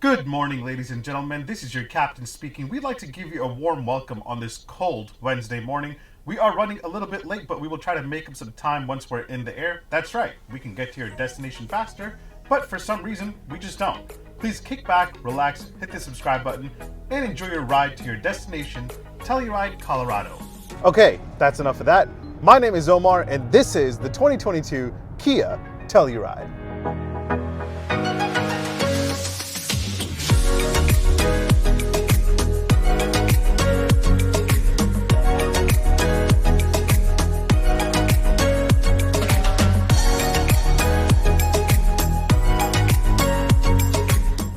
Good morning, ladies and gentlemen. This is your captain speaking. We'd like to give you a warm welcome on this cold Wednesday morning. We are running a little bit late, but we will try to make up some time once we're in the air. That's right, we can get to your destination faster, but for some reason, we just don't. Please kick back, relax, hit the subscribe button, and enjoy your ride to your destination, Telluride, Colorado. Okay, that's enough of that. My name is Omar, and this is the 2022 Kia Telluride.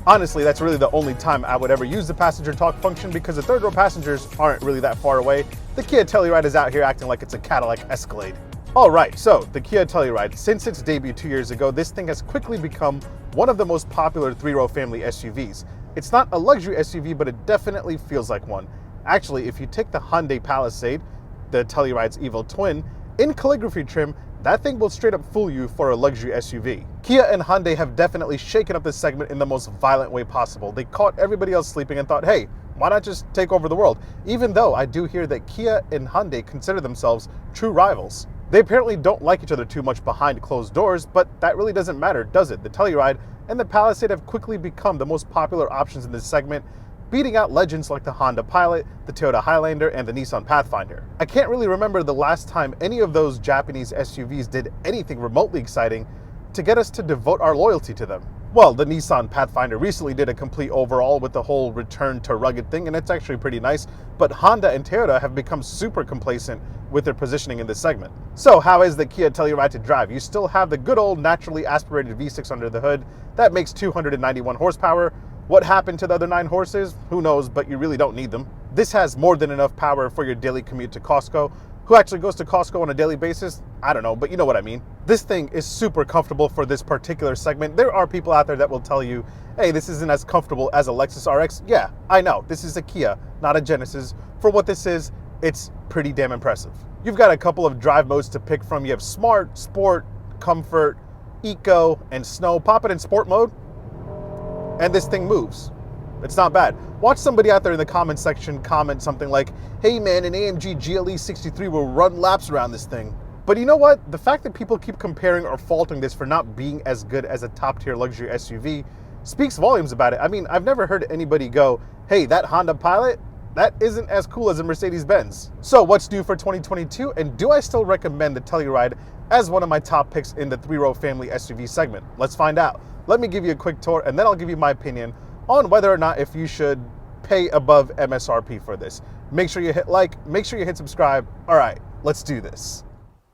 Honestly, that's really the only time I would ever use the passenger talk function because the third row passengers aren't really that far away. The Kia Telluride is out here acting like it's a Cadillac Escalade. Alright, so the Kia Telluride, since its debut 2 years ago, this thing has quickly become one of the most popular three-row family SUVs. It's not a luxury SUV, but it definitely feels like one. Actually, if you take the Hyundai Palisade, the Telluride's evil twin, in calligraphy trim, that thing will straight up fool you for a luxury SUV. Kia and Hyundai have definitely shaken up this segment in the most violent way possible. They caught everybody else sleeping and thought, hey, why not just take over the world? Even though I do hear that Kia and Hyundai consider themselves true rivals. They apparently don't like each other too much behind closed doors, but that really doesn't matter, does it? The Telluride and the Palisade have quickly become the most popular options in this segment, beating out legends like the Honda Pilot, the Toyota Highlander, and the Nissan Pathfinder. I can't really remember the last time any of those Japanese SUVs did anything remotely exciting to get us to devote our loyalty to them. Well, the Nissan Pathfinder recently did a complete overhaul with the whole return to rugged thing, and it's actually pretty nice, but Honda and Toyota have become super complacent with their positioning in this segment. So how is the Kia Telluride to drive? You still have the good old naturally aspirated V6 under the hood that makes 291 horsepower. What happened to the other 9 horses? Who knows, but you really don't need them. This has more than enough power for your daily commute to Costco. Who actually goes to Costco on a daily basis? I don't know, but you know what I mean. This thing is super comfortable for this particular segment. There are people out there that will tell you, hey, this isn't as comfortable as a Lexus RX. Yeah, I know, this is a Kia, not a Genesis. For what this is, it's pretty damn impressive. You've got a couple of drive modes to pick from. You have Smart, Sport, Comfort, Eco, and Snow. Pop it in Sport mode, and this thing moves. It's not bad. Watch somebody out there in the comment section comment something like, hey man, an AMG GLE 63 will run laps around this thing. But you know what? The fact that people keep comparing or faulting this for not being as good as a top tier luxury SUV speaks volumes about it. I mean, I've never heard anybody go, hey, that Honda Pilot, that isn't as cool as a Mercedes-Benz. So what's new for 2022? And do I still recommend the Telluride as one of my top picks in the three-row family SUV segment? Let's find out. Let me give you a quick tour, and then I'll give you my opinion on whether or not if you should pay above MSRP for this. Make sure you hit like, make sure you hit subscribe. All right, let's do this.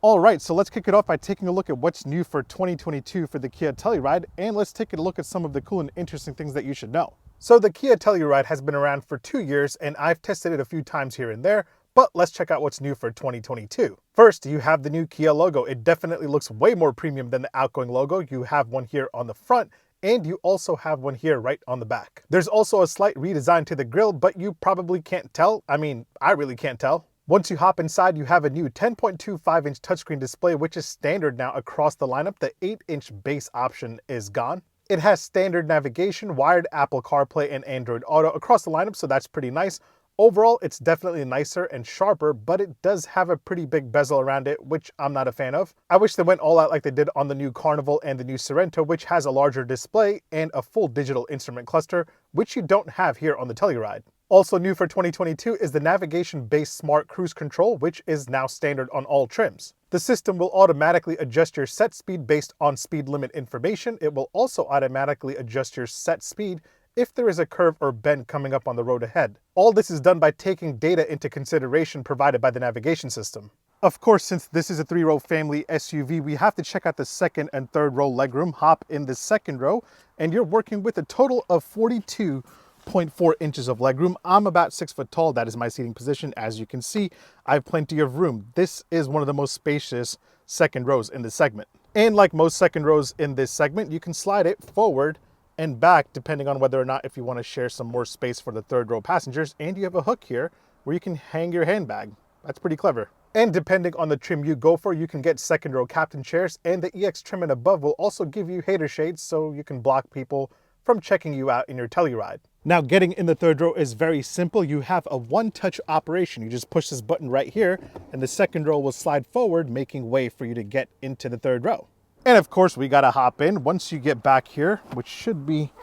All right, so let's kick it off by taking a look at what's new for 2022 for the Kia Telluride, and let's take a look at some of the cool and interesting things that you should know. So the Kia Telluride has been around for 2 years, and I've tested it a few times here and there, but let's check out what's new for 2022. First, you have the new Kia logo. It definitely looks way more premium than the outgoing logo. You have one here on the front, and you also have one here right on the back. There's also a slight redesign to the grille, but you probably can't tell. I mean, I really can't tell. Once you hop inside, you have a new 10.25-inch touchscreen display, which is standard now across the lineup. The 8-inch base option is gone. It has standard navigation, wired Apple CarPlay, and Android Auto across the lineup, so that's pretty nice. Overall, it's definitely nicer and sharper, but it does have a pretty big bezel around it, which I'm not a fan of. I wish they went all out like they did on the new Carnival and the new Sorento, which has a larger display and a full digital instrument cluster, which you don't have here on the Telluride. Also new for 2022 is the navigation-based smart cruise control, which is now standard on all trims. The system will automatically adjust your set speed based on speed limit information. It will also automatically adjust your set speed if there is a curve or bend coming up on the road ahead. All this is done by taking data into consideration provided by the navigation system. Of course, since this is a three-row family SUV, we have to check out the second and third row legroom. Hop in the second row, and you're working with a total of 42.4 inches of legroom. I'm about 6 foot tall. That is my seating position. As you can see, I have plenty of room. This is one of the most spacious second rows in this segment. And like most second rows in this segment, you can slide it forward and back depending on whether or not if you want to share some more space for the third row passengers. And you have a hook here where you can hang your handbag. That's pretty clever. And depending on the trim you go for, you can get second row captain chairs, and the EX trim and above will also give you hater shades so you can block people from checking you out in your Telluride. Now, getting in the third row is very simple. You have a one-touch operation. You just push this button right here, and the second row will slide forward, making way for you to get into the third row. And of course, we gotta hop in. Once you get back here, which should be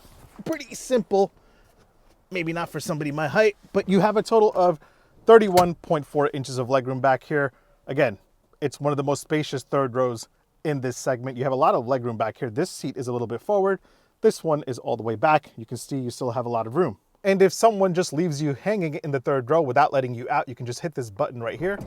pretty simple, maybe not for somebody my height, but you have a total of 31.4 inches of legroom back here. Again, it's one of the most spacious third rows in this segment. You have a lot of legroom back here. This seat is a little bit forward. This one is all the way back. You can see you still have a lot of room. And if someone just leaves you hanging in the third row without letting you out, you can just hit this button right here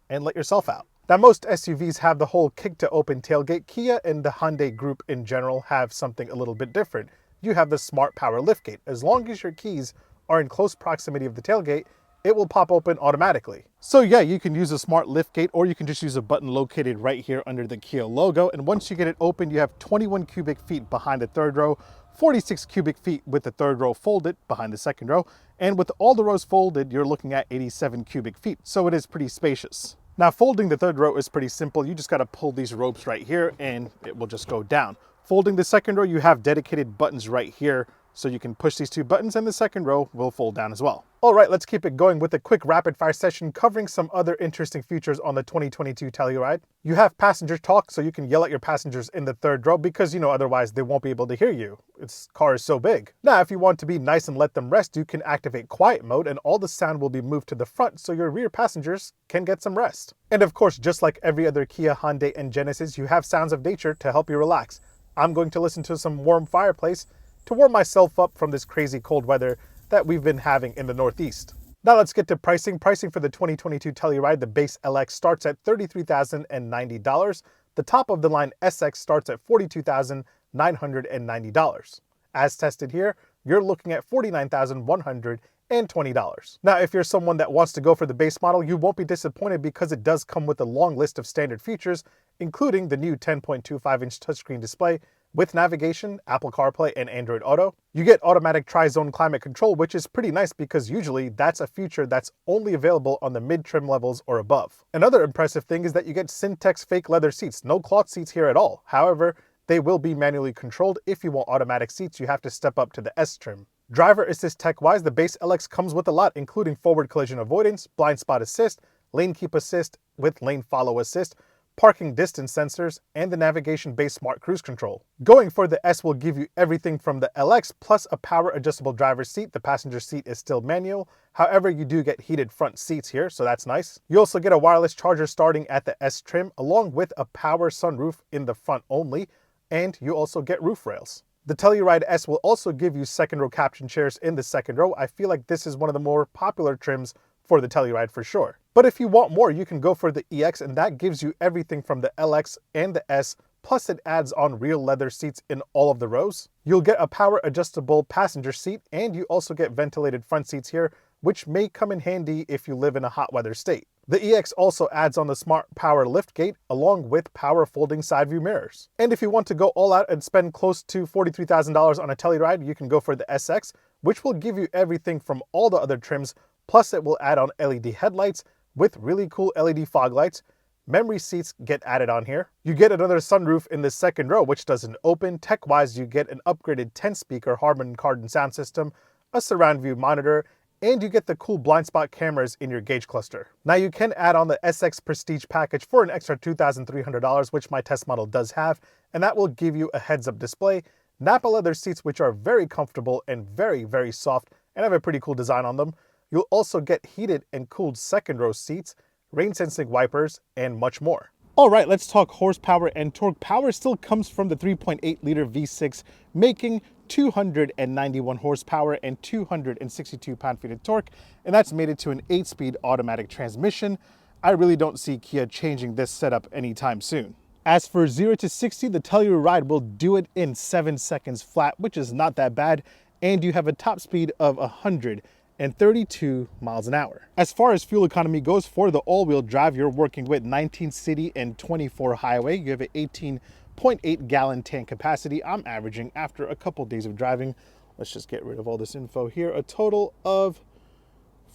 and let yourself out. Now, most SUVs have the whole kick to open tailgate. Kia and the Hyundai group in general have something a little bit different. You have the smart power liftgate. As long as your keys are in close proximity of the tailgate, it will pop open automatically. So yeah, you can use a smart liftgate, or you can just use a button located right here under the Kia logo. And once you get it open, you have 21 cubic feet behind the third row, 46 cubic feet with the third row folded behind the second row. And with all the rows folded, you're looking at 87 cubic feet. So it is pretty spacious. Now, folding the third row is pretty simple. You just got to pull these ropes right here and it will just go down. Folding the second row, you have dedicated buttons right here. So you can push these two buttons and the second row will fold down as well. All right, let's keep it going with a quick rapid fire session covering some other interesting features on the 2022 Telluride. You have passenger talk, so you can yell at your passengers in the third row because, otherwise they won't be able to hear you. This car is so big. Now, if you want to be nice and let them rest, you can activate quiet mode and all the sound will be moved to the front so your rear passengers can get some rest. And of course, just like every other Kia, Hyundai, and Genesis, you have sounds of nature to help you relax. I'm going to listen to some warm fireplace to warm myself up from this crazy cold weather that we've been having in the Northeast. Now let's get to pricing. Pricing for the 2022 Telluride, the base LX starts at $33,090. The top of the line SX starts at $42,990. As tested here, you're looking at $49,120. Now, if you're someone that wants to go for the base model, you won't be disappointed because it does come with a long list of standard features, including the new 10.25-inch touchscreen display, with navigation, Apple CarPlay, and Android Auto. You get automatic tri-zone climate control, which is pretty nice because usually that's a feature that's only available on the mid-trim levels or above. Another impressive thing is that you get Syntex fake leather seats, no cloth seats here at all. However, they will be manually controlled. If you want automatic seats, you have to step up to the S trim. Driver assist tech-wise, the base LX comes with a lot, including forward collision avoidance, blind spot assist, lane keep assist with lane follow assist, parking distance sensors, and the navigation-based smart cruise control. Going for the S will give you everything from the LX plus a power adjustable driver's seat. The passenger seat is still manual. However, you do get heated front seats here, so that's nice. You also get a wireless charger starting at the S trim, along with a power sunroof in the front only, and you also get roof rails. The Telluride S will also give you second row caption chairs in the second row. I feel like this is one of the more popular trims for the Telluride for sure. But if you want more, you can go for the EX, and that gives you everything from the LX and the S, plus it adds on real leather seats in all of the rows. You'll get a power adjustable passenger seat, and you also get ventilated front seats here, which may come in handy if you live in a hot weather state. The EX also adds on the smart power liftgate along with power folding side view mirrors. And if you want to go all out and spend close to $43,000 on a Telluride, you can go for the SX, which will give you everything from all the other trims, plus it will add on LED headlights with really cool LED fog lights. Memory seats get added on here. You get another sunroof in the second row, which doesn't open. Tech-wise, you get an upgraded 10-speaker Harman Kardon sound system, a surround view monitor, and you get the cool blind spot cameras in your gauge cluster. Now, you can add on the SX Prestige package for an extra $2,300, which my test model does have, and that will give you a heads-up display, Nappa leather seats, which are very comfortable and very, very soft, and have a pretty cool design on them. You'll also get heated and cooled second row seats, rain sensing wipers, and much more. All right, let's talk horsepower and torque. Power still comes from the 3.8 liter V6, making 291 horsepower and 262 pound-feet of torque, and that's made it to an 8-speed automatic transmission. I really don't see Kia changing this setup anytime soon. As for 0 to 60, the Telluride will do it in 7 seconds flat, which is not that bad, and you have a top speed of 132 miles an hour. As far as fuel economy goes, for the all-wheel drive, you're working with 19 city and 24 highway. You have an 18.8 gallon tank capacity. I'm averaging, after a couple days of driving, let's just get rid of all this info here, a total of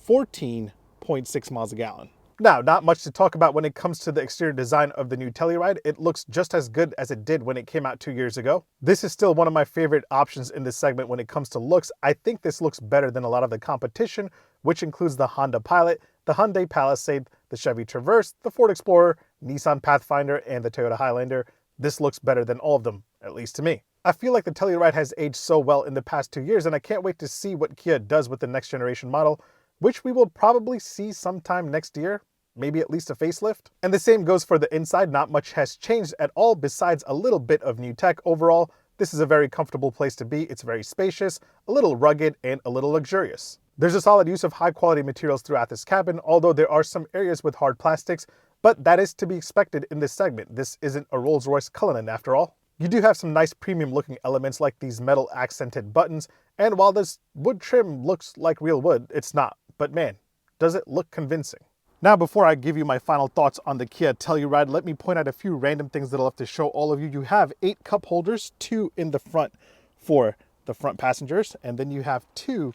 14.6 miles a gallon. Now, not much to talk about when it comes to the exterior design of the new Telluride. It looks just as good as it did when it came out 2 years ago. This is still one of my favorite options in this segment when it comes to looks. I think this looks better than a lot of the competition, which includes the Honda Pilot, the Hyundai Palisade, the Chevy Traverse, the Ford Explorer, Nissan Pathfinder, and the Toyota Highlander. This looks better than all of them, at least to me. I feel like the Telluride has aged so well in the past 2 years, and I can't wait to see what Kia does with the next generation model, which we will probably see sometime next year, maybe at least a facelift. And the same goes for the inside. Not much has changed at all besides a little bit of new tech. Overall, this is a very comfortable place to be. It's very spacious, a little rugged, and a little luxurious. There's a solid use of high quality materials throughout this cabin, although there are some areas with hard plastics, but that is to be expected in this segment. This isn't a Rolls-Royce Cullinan after all. You do have some nice premium looking elements like these metal accented buttons, and while this wood trim looks like real wood, it's not. But man, does it look convincing. Now, before I give you my final thoughts on the Kia Telluride, let me point out a few random things that I'll have to show all of you. You have 8 cup holders, 2 in the front for the front passengers, and then you have 2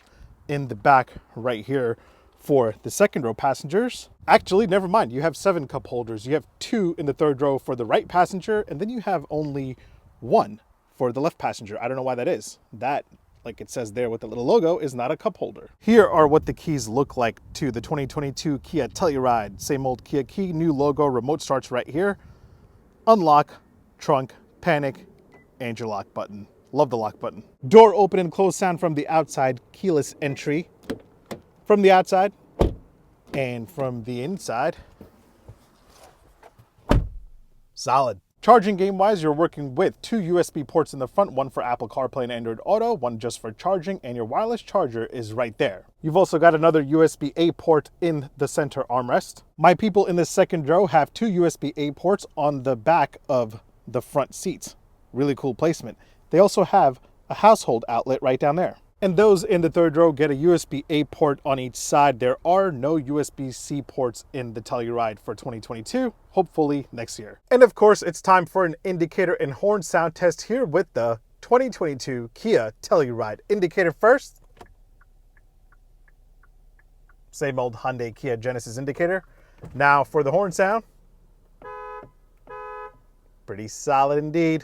in the back right here for the second row passengers. Actually, never mind, you have 7 cup holders. You have 2 in the third row for the right passenger, and then you have only 1 for the left passenger. I don't know why that is. That, like it says there with the little logo, is not a cup holder. Here are what the keys look like to the 2022 Kia Telluride. Same old Kia key, new logo, remote starts right here. Unlock, trunk, panic, and your lock button. Love the lock button. Door open and close sound from the outside, keyless entry. From the outside and from the inside. Solid. Charging game-wise, you're working with 2 USB ports in the front, one for Apple CarPlay and Android Auto, one just for charging, and your wireless charger is right there. You've also got another USB-A port in the center armrest. My people in the second row have 2 USB-A ports on the back of the front seats. Really cool placement. They also have a household outlet right down there. And those in the third row get a USB-A port on each side. There are no USB-C ports in the Telluride for 2022, hopefully next year. And of course, it's time for an indicator and horn sound test here with the 2022 Kia Telluride. Indicator first. Same old Hyundai Kia Genesis indicator. Now for the horn sound. Pretty solid indeed.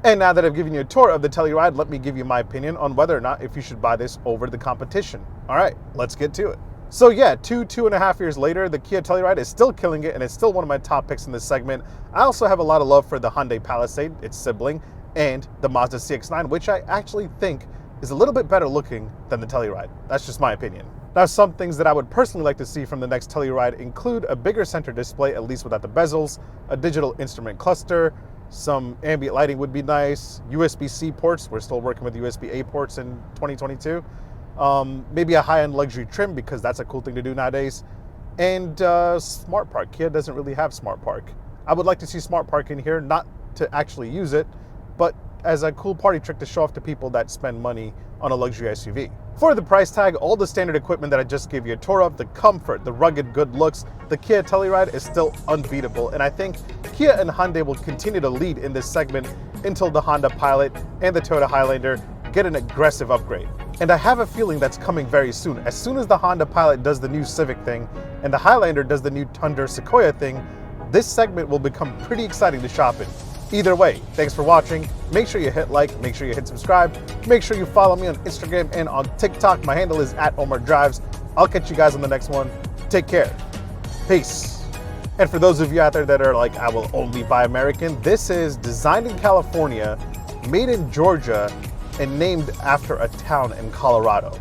And now that I've given you a tour of the Telluride, let me give you my opinion on whether or not if you should buy this over the competition. All right, let's get to it. So yeah, 2.5 years later, the Kia Telluride is still killing it, and it's still one of my top picks in this segment. I also have a lot of love for the Hyundai Palisade, its sibling, and the Mazda CX-9, which I actually think is a little bit better looking than the Telluride. That's just my opinion. Now, some things that I would personally like to see from the next Telluride include a bigger center display, at least without the bezels, a digital instrument cluster, some ambient lighting would be nice, USB-C ports. We're still working with USB-A ports in 2022. Maybe a high-end luxury trim, because that's a cool thing to do nowadays. And Smart Park. Kia doesn't really have Smart Park. I would like to see Smart Park in here, not to actually use it, but as a cool party trick to show off to people that spend money on a luxury SUV. For the price tag, all the standard equipment that I just gave you a tour of, the comfort, the rugged good looks, the Kia Telluride is still unbeatable. And I think Kia and Hyundai will continue to lead in this segment until the Honda Pilot and the Toyota Highlander get an aggressive upgrade. And I have a feeling that's coming very soon. As soon as the Honda Pilot does the new Civic thing and the Highlander does the new Tundra Sequoia thing, this segment will become pretty exciting to shop in. Either way, thanks for watching. Make sure you hit like, make sure you hit subscribe, make sure you follow me on Instagram and on TikTok. My handle is @OmarDrives. I'll catch you guys on the next one. Take care. Peace. And for those of you out there that are like, I will only buy American, this is designed in California, made in Georgia, and named after a town in Colorado.